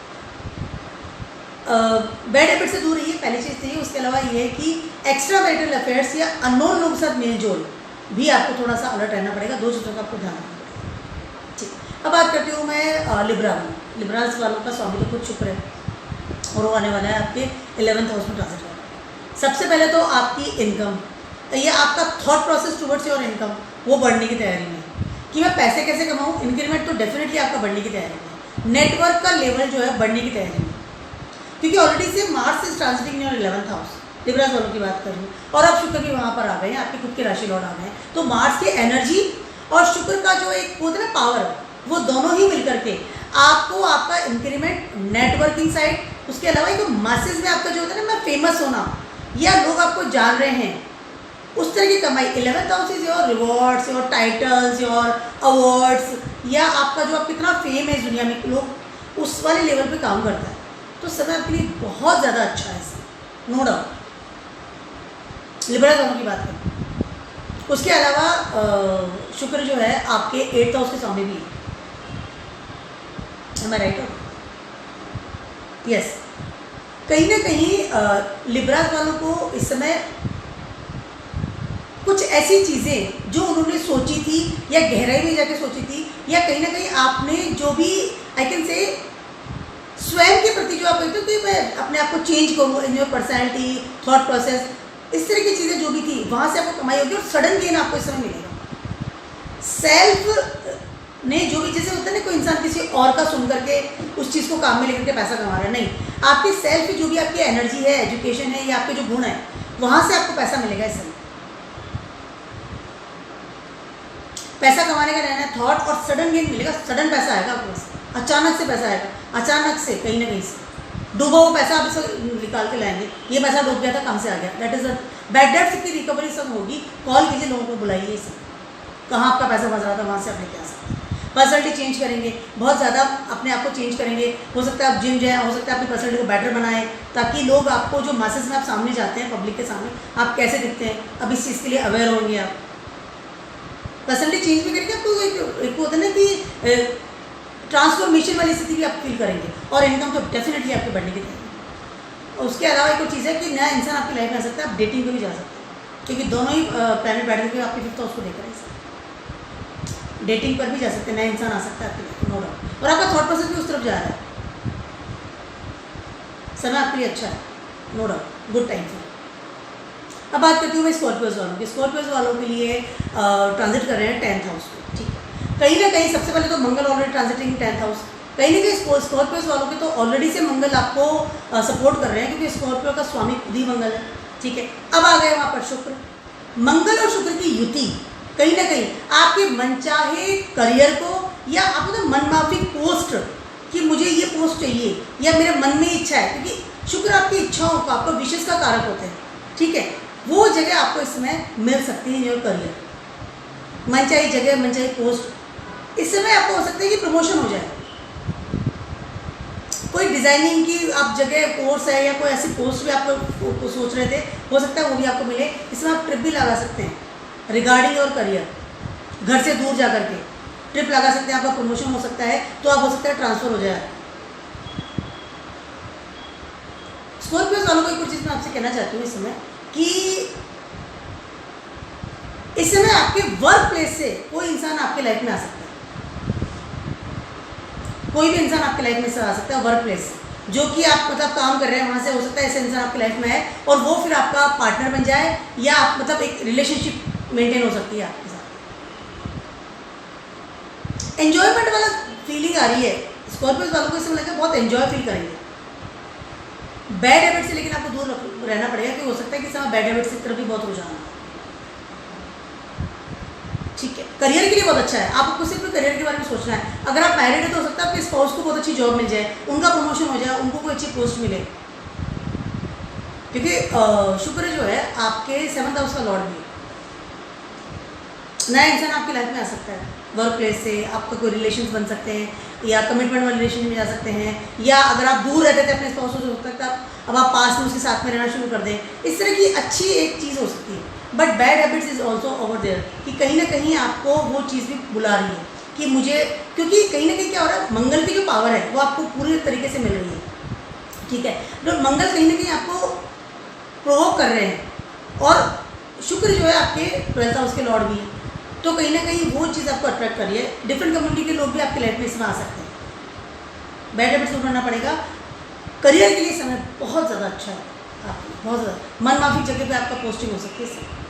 बैड हैबिट से दूर रहिए, पहली चीज़ थी। उसके अलावा ये है कि एक्स्ट्रा मैरिटल अफेयर्स या अननोन लोगों के साथ मेल जोल भी आपको थोड़ा सा अलर्ट रहना पड़ेगा। दो चीज़ों का आपको ध्यान रखना पड़ेगा। ठीक, अब बात करती हूँ मैं लिब्रा में। लिब्रास वालों का स्वामी तो खुद शुक्र है और वो आने वाला है आपके 11th हाउस में ट्रांजिट कर रहा है। सबसे पहले तो आपकी इनकम, ये आपका thought process towards your income वो बढ़ने की तैयारी में है कि मैं पैसे कैसे कमाऊँ। इंक्रीमेंट तो डेफिनेटली आपका बढ़ने की तैयारी में, नेटवर्क का लेवल जो है बढ़ने की तैयारी में, क्योंकि ऑलरेडी से Mars is transiting your 11th house. Libras वालों की बात कर रही हूँ और अब शुक्र भी वहाँ पर आ गए हैं, आपके खुद के राशि लॉर्ड आ गए हैं। तो मार्स की एनर्जी और शुक्र का जो एक होता है ना पावर, वो दोनों ही मिलकर के आपको आपका इंक्रीमेंट, नेटवर्किंग साइड, उसके अलावा एक मासेस में आपका जो होता है ना, मैं फेमस होना या लोग आपको जान रहे हैं, उस तरह की कमाई। 11th house is your rewards, your titles, your awards, या आपका जो आप कितना फेम है इस दुनिया में, लोग उस वाले लेवल पे काम करता है। तो समय आपके लिए बहुत ज़्यादा अच्छा है इसमें, नो डाउट। लिब्रा दोनों की बात करें। उसके अलावा शुक्र जो है आपके 8th हाउस के स्वामी भी है। Am I right? यस, कहीं ना कहीं लिब्रास वालों को इस समय कुछ ऐसी चीज़ें जो उन्होंने सोची थी या गहराई में जाके सोची थी, या कहीं ना कहीं आपने जो भी आई कैन से स्वयं के प्रति जो आप कहते हो कि मैं अपने आप को चेंज करूँ in your personality, thought process, इस तरह की चीज़ें जो भी थी वहाँ से आपको कमाई होगी और सडन गेन आपको इस समय मिलेगा। सेल्फ ने जो भी, जैसे होता है ना कोई इंसान किसी और का सुन करके उस चीज़ को काम में लेकर के पैसा कमा रहा है, नहीं, आपके सेल्फ जो भी आपकी एनर्जी है, एजुकेशन है या आपके जो गुण है, वहाँ से आपको पैसा मिलेगा इस समय। पैसा कमाने का रहना है थॉट और सडन गेन मिलेगा, सडन पैसा आएगा आपको, अचानक से पैसा आएगा, अचानक से कहीं ना कहीं से डूबा हुआ पैसा आप इसे निकाल के लाएंगे। ये पैसा डूब गया था, कहाँ से आ गया, दैट इज बैड डेट्स की रिकवरी सब होगी। कॉल कीजिए, लोगों को बुलाइए, सब कहाँ आपका पैसा फंस रहा था वहाँ से आप लेके आ सकते हैं। पर्सनैलिटी चेंज करेंगे, बहुत ज़्यादा अपने आप को चेंज करेंगे। हो सकता है आप जिम जाएँ, हो सकता है अपनी पर्सनैलिटी को बेटर बनाएं, ताकि लोग आपको जो मासेस में आप सामने जाते हैं, पब्लिक के सामने आप कैसे दिखते हैं, अब इस चीज़ के लिए अवेयर होंगे आप। पर्सनैलिटी चेंज भी करके आपको एक होता है ना कि ट्रांसफॉर्मेशन वाली स्थिति भी आप फील करेंगे, और इनकम तो डेफिनेटली आपके बढ़ने की तैयारी। उसके अलावा एक चीज़ है कि नया इंसान आपकी लाइफ में आ सकता है, आप डेटिंग पे भी जा सकते हैं, क्योंकि दोनों ही प्लैनेट बैठ करके आपके 5th हाउस को देख रहे हैं। डेटिंग पर भी जा सकते हैं, नया इंसान आ सकता है आपके लिए, नो डाउट। और आपका थॉट प्रोसेस भी उस तरफ जा रहा है, समय आपके लिए अच्छा है, नो डाउट, गुड टाइम है। अब बात करती हूँ मैं स्कॉर्पियोज वालों की। स्कॉर्पियोज वालों के लिए ट्रांजिट कर रहे हैं 10th हाउस में, ठीक है। कहीं ना कहीं सबसे पहले तो मंगल ऑलरेडी ट्रांजिटिंग 10th हाउस, कहीं ना कहीं स्कॉर्पियोज वालों के तो ऑलरेडी से मंगल आपको सपोर्ट कर रहे हैं, क्योंकि स्कॉर्पियो का स्वामी खुद ही मंगल है, ठीक है। अब आ गए वहाँ पर शुक्र, मंगल और शुक्र की युति कहीं ना कहीं आपके मनचाहे करियर को, या आपको तो मनमाफिक पोस्ट कि मुझे ये पोस्ट चाहिए या मेरे मन में इच्छा है, क्योंकि शुक्र आपकी इच्छाओं का, आपको विशेष का कारक होते हैं, ठीक है। वो जगह आपको इसमें मिल सकती है इन योर करियर, मनचाही जगह, मनचाही पोस्ट। इस समय आपको हो सकता है कि प्रमोशन हो जाए, कोई डिज़ाइनिंग की आप जगह कोर्स है या कोई ऐसी पोस्ट भी आप सोच रहे थे, हो सकता है वो भी आपको मिले। इसमें आप ट्रिप भी लगा सकते हैं रिगार्डिंग योर करियर, घर से दूर जा करके ट्रिप लगा सकते हैं, आपका प्रमोशन हो सकता है, तो आप हो सकता है ट्रांसफ़र हो जाए। स्कॉर्पियो वालों को एक चीज़ मैं आपसे कहना चाहती हूँ इस समय कि इस समय आपके वर्क प्लेस से कोई इंसान आपके लाइफ में आ सकता है, कोई भी इंसान आपके लाइफ में से आ सकता है वर्क प्लेस से, जो कि आप मतलब काम कर रहे हैं वहाँ से, हो सकता है ऐसे इंसान आपकी लाइफ में है और वो फिर आपका पार्टनर बन जाए, या आप मतलब एक रिलेशनशिप मेंटेन हो सकती है आपके साथ। एंजॉयमेंट वाला फीलिंग आ रही है स्कॉर्पियोस वालों को, इसमें लगता है बहुत एंजॉय फील करेंगे। बैड हैबिट से लेकिन आपको दूर रहना पड़ेगा, कि हो सकता है कि समय बैड हैबिट की तरफ भी बहुत रुझान है। ठीक है, करियर के लिए बहुत अच्छा है, आपको सिर्फ करियर के बारे में सोचना है। अगर आप मैरिड है तो हो सकता है आपके स्पाउस को बहुत अच्छी जॉब मिल जाए, उनका प्रमोशन हो जाए, उनको कोई अच्छी पोस्ट मिले, क्योंकि शुक्र जो है आपके 7th हाउस का लॉर्ड भी है। नया इंसान आपकी लाइफ में आ सकता है वर्क प्लेस से, आपका कोई रिलेशन बन सकते हैं, या कमिटमेंट वाले रिलेशन में जा सकते हैं, या अगर आप दूर रहते थे अपने स्पाउस से, हो सकता है अब आप पास में उसके साथ में रहना शुरू कर दें। इस तरह की अच्छी एक चीज़ हो सकती है। But bad habits is also over there, कि कहीं ना कहीं आपको वो चीज़ भी बुला रही है कि मुझे, क्योंकि कहीं ना कहीं क्या हो रहा है, मंगल की जो पावर है वो आपको पूरी तरीके से मिल रही है। ठीक है, तो मंगल कहीं ना कहीं आपको प्रोवोक कर रहे हैं, और शुक्र जो है आपके 12th हाउस के लॉर्ड भी है, तो कहीं ना कहीं वो चीज़ आपको अट्रैक्ट कर रही है। डिफरेंट कम्युनिटी के लोग भी आपकी लाइफ में इसमें आ सकते हैं। बैड हैबिट्स दूर करना पड़ेगा। करियर के लिए समय बहुत ज़्यादा अच्छा है, आपको बहुत ज़्यादा मन माफिक जगह पे आपका पोस्टिंग हो सकती है।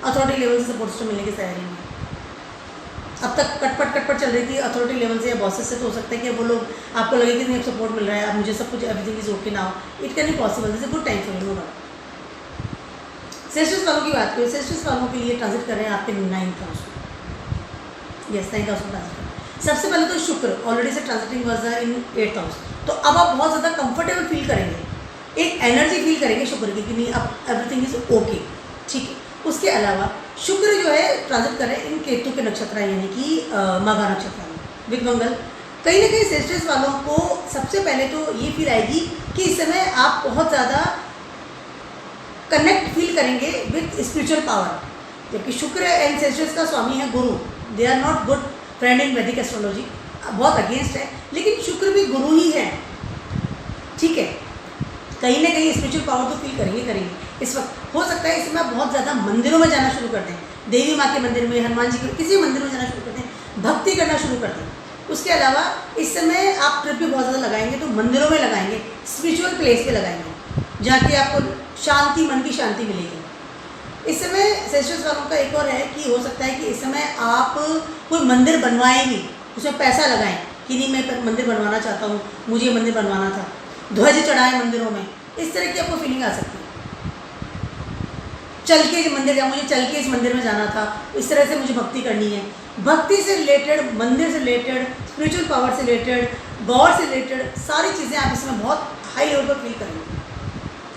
अथॉरिटी लेवल से सपोर्ट सिस्टम मिलने की तैयारी में, अब तक कटपट चल रही थी अथॉरिटी लेवल से या बॉसेस से, तो हो सकता है कि वो लोग आपको लगे कि नहीं अब सपोर्ट मिल रहा है, अब मुझे सब कुछ everything is okay now, it can be possible, this is good time for you. सेस्टस वालों की बात करें, सेस्टस वालों के लिए ट्रांजिट कर रहे हैं आपके 9th हाउस में, यस 9th हाउस में ट्रांजिट कर रहे हैं। सबसे पहले तो शुक्र ऑलरेडी से transiting was in 8th house, तो अब आप बहुत ज़्यादा कंफर्टेबल फील करेंगे, एक एनर्जी फील करेंगे शुक्र की, कि नहीं अब एवरीथिंग इज ओके। ठीक है, उसके अलावा शुक्र जो है ट्रांजिट कर रहे हैं इन केतु के नक्षत्र, यानी कि माघा नक्षत्र में विद मंगल। कहीं ना कहीं सेस्टस वालों को सबसे पहले तो ये फील आएगी कि इस समय आप बहुत ज़्यादा कनेक्ट फील करेंगे विद स्पिरिचुअल पावर, जबकि शुक्र एंड सेस्टस का स्वामी है गुरु। They are not good friend in Vedic astrology, बहुत अगेंस्ट है, लेकिन शुक्र भी गुरु ही है। ठीक है, कहीं ना कहीं स्पिरिचुअल पावर तो फील करेंगे इस वक्त। हो सकता है इस समय आप बहुत ज़्यादा मंदिरों में जाना शुरू कर दें, देवी माँ के मंदिर में, हनुमान जी के किसी मंदिर में जाना शुरू कर दें, भक्ति करना शुरू कर दें। उसके अलावा इस समय आप ट्रिप भी बहुत ज़्यादा लगाएंगे, तो मंदिरों में लगाएंगे, स्पिरिचुअल प्लेस पे लगाएंगे, जहाँ कि आपको शांति, मन की शांति मिलेगी। इस समय सेस्टस वालों का एक और है कि हो सकता है कि इस समय आप कोई मंदिर बनवाएंगे, उसमें पैसा लगाएं कि नहीं मैं मंदिर बनवाना चाहता हूँ, मुझे मंदिर बनवाना था, ध्वज चढ़ाएं मंदिरों में, इस तरह की आपको फीलिंग आ सकती है। चल के मंदिर जाऊँ, मुझे चल के इस मंदिर में जाना था, इस तरह से मुझे भक्ति करनी है। भक्ति से रिलेटेड, मंदिर से रिलेटेड, स्पिरिचुअल पावर से रिलेटेड, गॉड से रिलेटेड सारी चीज़ें आप इसमें बहुत हाई लेवल पर फील करेंगे,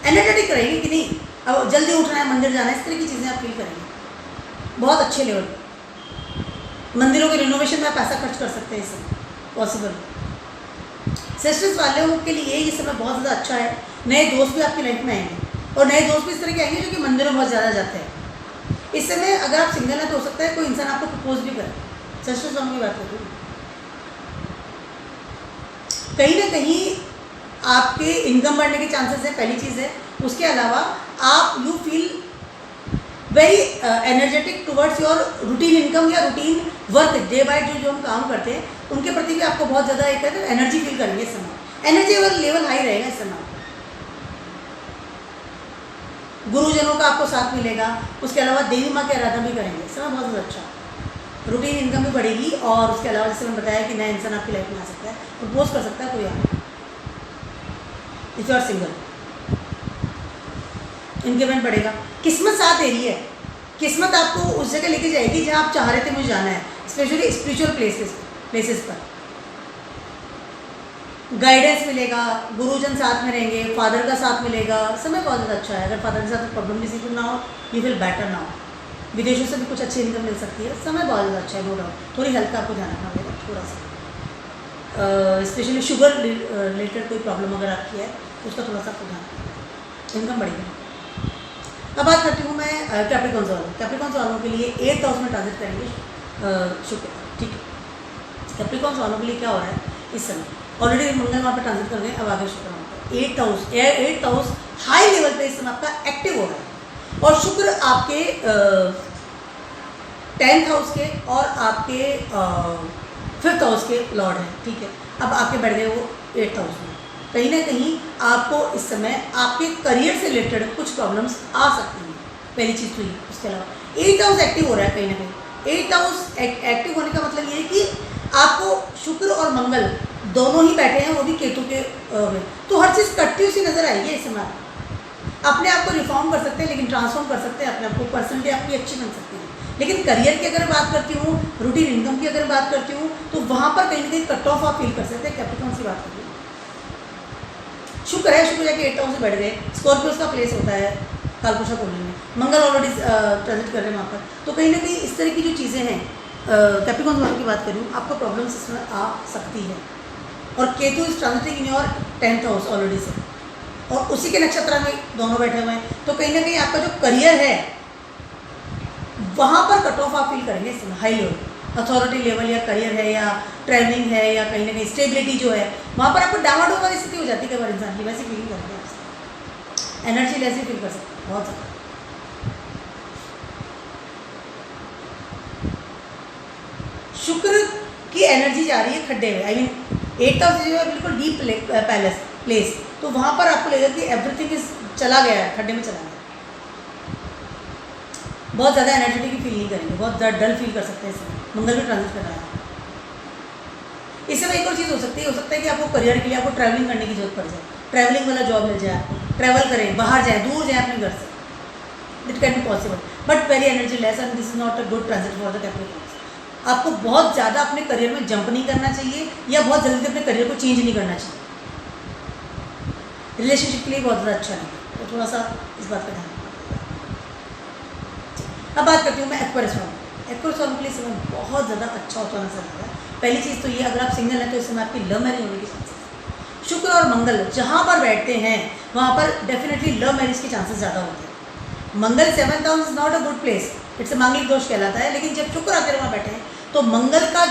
एनर्जेटिक रहेंगे कि नहीं अब जल्दी उठना है, मंदिर जाना है, इस तरह की चीज़ें आप फील करेंगे बहुत अच्छे लेवल पर। मंदिरों के रिनोवेशन में आप पैसा खर्च कर सकते हैं, इसमें पॉसिबल। सेस्टस वालों के लिए ये समय बहुत ज़्यादा अच्छा है। नए दोस्त भी आपकी लाइफ में आएंगे, और नए दोस्त भी इस तरह के आएंगे जो कि मंदिरों में बहुत ज़्यादा जाते हैं। इस समय अगर आप सिंगल हैं तो हो सकता है कोई इंसान आपको प्रपोज भी करे। सेस्टस वालों की बात करती हूँ, कहीं ना कहीं आपके इनकम बढ़ने के चांसेस है, पहली चीज़ है। उसके अलावा आप you feel very energetic towards your routine income या routine work, day by day जो हम काम करते हैं उनके प्रति भी आपको बहुत ज़्यादा एक एनर्जी फील करेंगे इस समय, एनर्जी लेवल हाई रहेगा इस समय। गुरुजनों का आपको साथ मिलेगा, उसके अलावा देवी माँ की आराधना भी करेंगे इस समय, बहुत ज़्यादा अच्छा। रूटीन इनकम भी बढ़ेगी, और उसके अलावा जैसे मैंने बताया कि नया इंसान आपकी लाइफ में आ सकता है, प्रपोज कर सकता है कोई आप, if you are single. Increment बढ़ेगा, किस्मत साथ दे रही है, किस्मत आपको उस जगह लेके जाएगी जहाँ आप चाह रहे थे मुझे जाना है, स्पेशली स्पिरिचुअल प्लेसेस पर गाइडेंस मिलेगा, गुरुजन साथ में रहेंगे, फादर का साथ मिलेगा, समय बहुत ज़्यादा अच्छा है। अगर फादर के साथ प्रॉब्लम किसी को ना हो, यू फील बेटर ना हो, विदेशों से भी कुछ अच्छी इनकम मिल सकती है, समय बहुत ज़्यादा अच्छा है, नो डाउट। थोड़ी हेल्थ का आपको ध्यान रखना पड़ेगा थोड़ा सा, स्पेशली शुगर रिलेटेड कोई प्रॉब्लम अगर आपकी है तो उसका थोड़ा सा आपको ध्यान रखना, इनकम बढ़ेगी। अब बात करती हूँ मैं कैप्रिकॉर्न्स वालों। कैप्रिकॉर्न्स वालों के लिए 8th हाउस में ट्रांजिट करेंगे शुक्र। ठीक है, कैप्रिकॉर्न्स वालों के लिए क्या हो रहा है इस समय, ऑलरेडी मंगल वहाँ पर ट्रांजिट कर गए, अब आगे शुक्र वहाँ पर 8th हाउस हाई लेवल पे इस समय आपका एक्टिव हो रहा है, और शुक्र आपके 10th हाउस के और आपके 5th हाउस के लॉर्ड हैं, ठीक है। अब आपके बढ़ गए वो 8th हाउस में। कहीं ना कहीं आपको इस समय आपके करियर से रिलेटेड कुछ प्रॉब्लम्स आ सकती हैं, पहली चीज़ तो ये। उसके अलावा 8th हाउस एक्टिव हो रहा है, कहीं ना कहीं 8th हाउस एक्टिव होने का मतलब ये है कि आपको शुक्र और मंगल दोनों ही बैठे हैं, वो भी केतु के में, तो हर चीज़ कटती हुई सी नजर आएगी इस समय। अपने आप को रिफॉर्म कर सकते हैं, लेकिन ट्रांसफॉर्म कर सकते हैं अपने आप को, पर्सनली आपकी अच्छी बन सकती है। लेकिन करियर की अगर बात करती हूँ, रूटीन इनकम की अगर बात करती हूँ, तो वहाँ पर कहीं ना कहीं कट ऑफ आप फील कर सकते हैं। कैप्रिकॉर्न की बात करती हूँ, शुक्र है, शुक्र जाके 8th हाउस से बैठ गए, स्कॉर्पियो का प्लेस होता है कालपुरुषा कुंडली में, मंगल ऑलरेडी ट्रांजिट कर रहे हैं वहाँ पर, तो कहीं ना कहीं इस तरह की जो चीज़ें हैं, कैप्रिकॉर्न वालों की बात करूँ, आपको प्रॉब्लम्स इसमें आ सकती है। और केतु इस transiting in your 10th house already से, और उसी के नक्षत्र में दोनों बैठे हुए हैं, तो कहीं ना कहीं आपका जो करियर है वहाँ पर कट ऑफ आप फील करेंगे इसमें, हाई लेवल, अथॉरिटी लेवल, या करियर है, या ट्रैवलिंग है, या कहीं ना कहीं स्टेबिलिटी जो है वहाँ पर आपको डामाडोल वाली स्थिति हो जाती है कई बार इंसान की, वैसी फीलिंग करते हैं आपसे, एनर्जी लेस फील कर सकते हैं बहुत ज़्यादा। शुक्र की एनर्जी जा रही है खड्डे में, आई मीन 8th हाउस जो है बिल्कुल डीप प्लेस, तो वहाँ पर आपको लगेगा कि एवरीथिंग इज चला गया है, खड्डे में चला गया। बहुत ज़्यादा एनर्जेटिक फील नहीं करेंगे, बहुत ज़्यादा डल फील कर सकते हैं इसमें, मंगल भी ट्रांजिट कर रहा है। इस समय एक और चीज़ हो सकती है, कि आपको करियर के लिए आपको ट्रैवलिंग करने की जरूरत पड़ जाए, ट्रैवलिंग वाला जॉब मिल जाए आपको, ट्रैवल करें, बाहर जाएँ, दूर जाएँ अपने घर से, it can be possible, but very energy less and this is not a good transit for the Capricorn. आपको बहुत ज़्यादा अपने करियर में जंप नहीं करना चाहिए, या बहुत जल्दी अपने करियर को चेंज नहीं करना चाहिए। रिलेशनशिप के लिए बहुत ज़्यादा अच्छा नहीं, तो थोड़ा सा इस बात का ध्यान। अब बात करती हूँ मैं एक्वेरियस वालों। एक्वेरियस वालों के लिए समय बहुत ज़्यादा अच्छा होता नजर आ रहा है। पहली चीज़ तो ये, अगर आप सिंगल हैं तो इस समय आपकी लव मैरिज होने की चांसेस, शुक्र और मंगल जहाँ पर बैठते हैं वहाँ पर डेफिनेटली लव मैरिज के चांसेस ज़्यादा होते हैं। मंगल 7th house is not a good place, it's a मांगलिक दोष कहलाता है, लेकिन जब शुक्र आकर वहाँ बैठे हैं तो मंगल का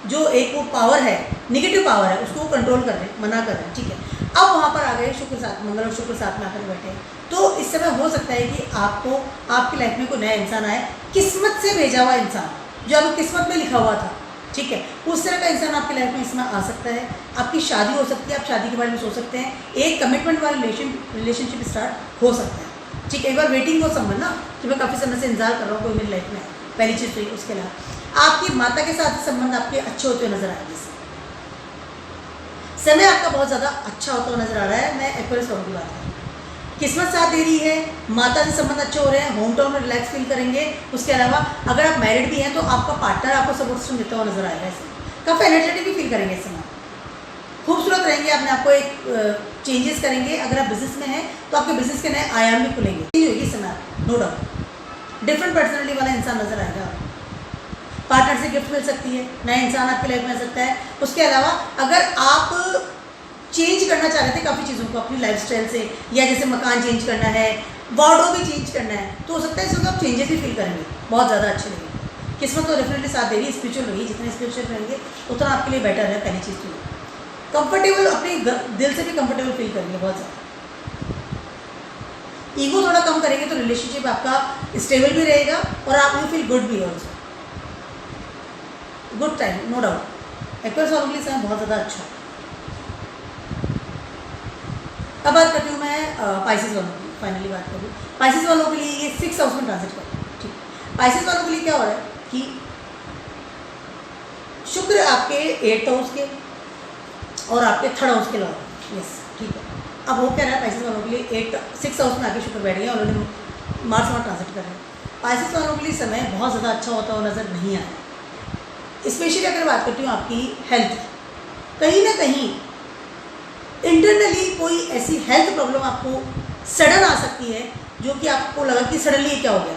जो एक वो पावर है, निगेटिव पावर है, उसको कंट्रोल कर रहे हैं, मना कर रहे हैं, ठीक है। अब वहाँ पर आ गए शुक्र साथ, मंगल और शुक्र साथ में आकर बैठे हैं, तो इस समय हो सकता है कि आपको आपकी लाइफ में कोई नया इंसान आए, किस्मत से भेजा हुआ इंसान, जो आपकी किस्मत में लिखा हुआ था, ठीक है, उस तरह का इंसान आपकी लाइफ में इसमें आ सकता है। आपकी शादी हो सकती है, आप शादी के बारे में सोच सकते हैं, एक कमिटमेंट वाला रिलेशनशिप स्टार्ट हो सकता है, ठीक है। एक बार वेटिंग को समझ ना कि मैं काफ़ी समय से इंतजार कर रहा हूँ कोई मेरी लाइफ में, पहली चीज़ तो ये। उसके अलावा आपकी माता के साथ संबंध आपके अच्छे होते हुए नजर आएंगे, समय आपका बहुत ज़्यादा अच्छा होता हुआ नजर आ रहा है। मैं एक्वेरियस वालों की बात करूँ, किस्मत साथ दे रही है, माता से संबंध अच्छे हो रहे हैं, होम टाउन में रिलैक्स फील करेंगे। उसके अलावा अगर आप मैरिड भी हैं तो आपका पार्टनर आपको सपोर्ट सिस्टम देता हुआ नजर आएगा, इसमें काफ़ी एनर्जेटिक भी फील करेंगे, इस समय खूबसूरत रहेंगे, अपने आप को एक चेंजेस करेंगे। अगर आप बिजनेस में हैं तो आपके बिजनेस के नए आयाम भी खुलेंगे, चेंज होगी इस समय, नो डाउट। डिफरेंट पर्सनैलिटी वाला इंसान नजर आएगा, पार्टनर से गिफ्ट मिल सकती है, नया इंसान आपकी लाइफ में आ सकता है। उसके अलावा अगर आप चेंज करना चाह रहे थे काफ़ी चीज़ों को अपनी लाइफस्टाइल से, या जैसे मकान चेंज करना है, वार्डरोब भी चेंज करना है, तो हो सकता है इसमें आप चेंजेस भी फील करेंगे, बहुत ज़्यादा अच्छे लगेंगे। किस्मत तो डेफिनेटली साथ दे रही है, स्पिरिचुअल रही, जितने स्पिरिचुअल रहेंगे उतना आपके लिए बेटर है। पहली चीज़ तो कंफर्टेबल, अपने दिल से भी कंफर्टेबल फील करेंगे बहुत ज़्यादा। ईगो थोड़ा कम करेंगे तो रिलेशनशिप आपका स्टेबल भी रहेगा और आप यू फील गुड भी also, good time, no doubt. Aquarius वालों के लिए समय बहुत ज़्यादा अच्छा। अब बात करती हूँ मैं पाइसेस वालों की, फाइनली बात करूँ पाइसेस वालों के लिए। ये 6th हाउस में ट्रांजिट कर रहा है, ठीक। पाइसेस वालों के लिए क्या हो रहा है कि शुक्र आपके 8th हाउस के और आपके 3rd हाउस के लॉर्ड, यस, ठीक है। अब वो क्या रहा है पाइसेस वालों के लिए, 6th हाउस में आके शुक्र बैठ गए, उन्होंने मार्च में ट्रांजिट कर रहे हैं। पाइसेस वालों के लिए समय बहुत ज़्यादा अच्छा होता हुआ नजर नहीं आया। स्पेशली अगर बात करती हूँ आपकी हेल्थ, कहीं ना कहीं इंटरनली कोई ऐसी हेल्थ प्रॉब्लम आपको सडन आ सकती है जो कि आपको लगा कि सडनली ये क्या हो गया,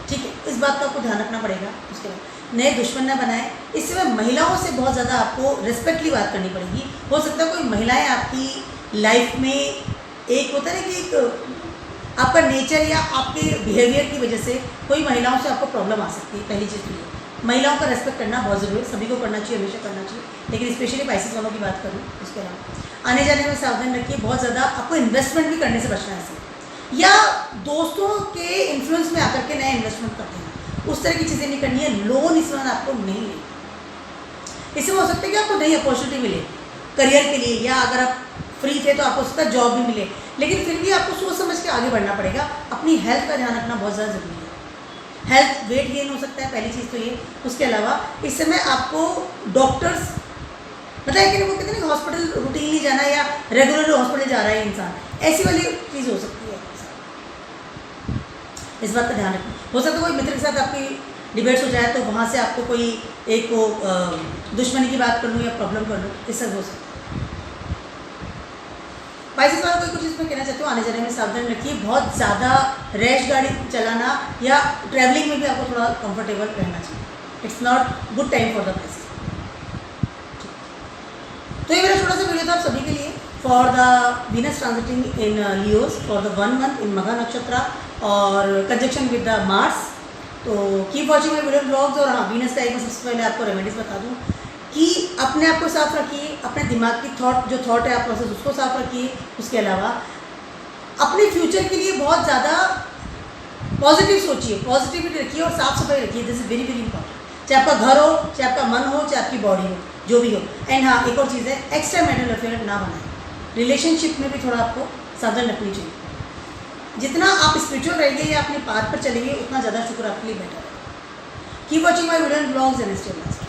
ठीक है। इस बात का आपको ध्यान रखना पड़ेगा। उसके बाद नए दुश्मन न बनाए। इस समय महिलाओं से बहुत ज़्यादा आपको रिस्पेक्टली बात करनी पड़ेगी। हो सकता है कोई महिलाएं आपकी लाइफ में, एक होता है ना कि एक आपका नेचर या आपके बिहेवियर की वजह से कोई महिलाओं से आपको प्रॉब्लम आ सकती है। पहली चीज़ तो ये, महिलाओं का रेस्पेक्ट करना बहुत ज़रूरी है, सभी को करना चाहिए, हमेशा करना चाहिए, लेकिन स्पेशली पाइसेस वालों की बात करूँ। उसके अलावा आने जाने में सावधान रखिए, बहुत ज़्यादा आपको इन्वेस्टमेंट भी करने से बचना है, या दोस्तों के इन्फ्लुएंस में आकर के नए इन्वेस्टमेंट करते हैं, उस तरह की चीज़ें नहीं करनी है। लोन इस वक्त आपको नहीं लेना। इससे हो सकता है कि आपको नई अपॉर्चुनिटी मिले करियर के लिए, या अगर आप फ्री थे तो आपको उसका जॉब भी मिले, लेकिन फिर भी आपको सोच समझ के आगे बढ़ना पड़ेगा। अपनी हेल्थ का ध्यान रखना बहुत ज़्यादा ज़रूरी है। हेल्थ वेट गेन हो सकता है, पहली चीज़ तो ये। उसके अलावा इस समय आपको डॉक्टर्स बताया कि वो कहते हैं कि हॉस्पिटल रूटीनली जाना या रेगुलर हॉस्पिटल जा रहा है इंसान, ऐसी वाली चीज़ हो सकती है। इस बात का ध्यान रखें। हो सकता है कोई मित्र के साथ आपकी डिबेट्स हो जाए तो वहाँ से आपको कोई एक को दुश्मनी की बात कर लूँ या प्रॉब्लम कर लूँ, इससे हो सकता है। पाइसेस वाला कोई कुछ इसमें कहना चाहते हो, आने जाने में सावधान रखिए। बहुत ज़्यादा रैश गाड़ी चलाना या ट्रैवलिंग में भी आपको थोड़ा कंफर्टेबल रहना चाहिए। It's not good time for the Pisces. तो ये मेरा छोटा सा वीडियो था आप सभी के लिए for the Venus transiting in Leos for the 1 month in Magha nakshatra और कंजक्शन विद द मार्स। तो keep watching my video blogs. और हाँ, वीनस का एक सबसे पहले आपको रेमेडीज बता दूँ कि अपने आप को साफ रखिए, अपने दिमाग की थॉट है आप प्रोसेस उसको साफ रखिए। उसके अलावा अपने फ्यूचर के लिए बहुत ज़्यादा पॉजिटिव सोचिए, पॉजिटिविटी रखिए और साफ सफाई रखिए। This is very very important. चाहे आपका घर हो, चाहे आपका मन हो, चाहे आपकी बॉडी हो, जो भी हो। एंड हाँ, एक और चीज़ है, एक्स्ट्रा मैरिटल अफेयर ना बनाएं। रिलेशनशिप में भी थोड़ा आपको सावधान रखनी चाहिए। जितना आप स्पिरिचुअल रहेंगे या अपने पाथ पर चलेंगे, उतना ज़्यादा शुक्र आपके लिए बेटर है। Keep watching my video and blogs and stay blessed.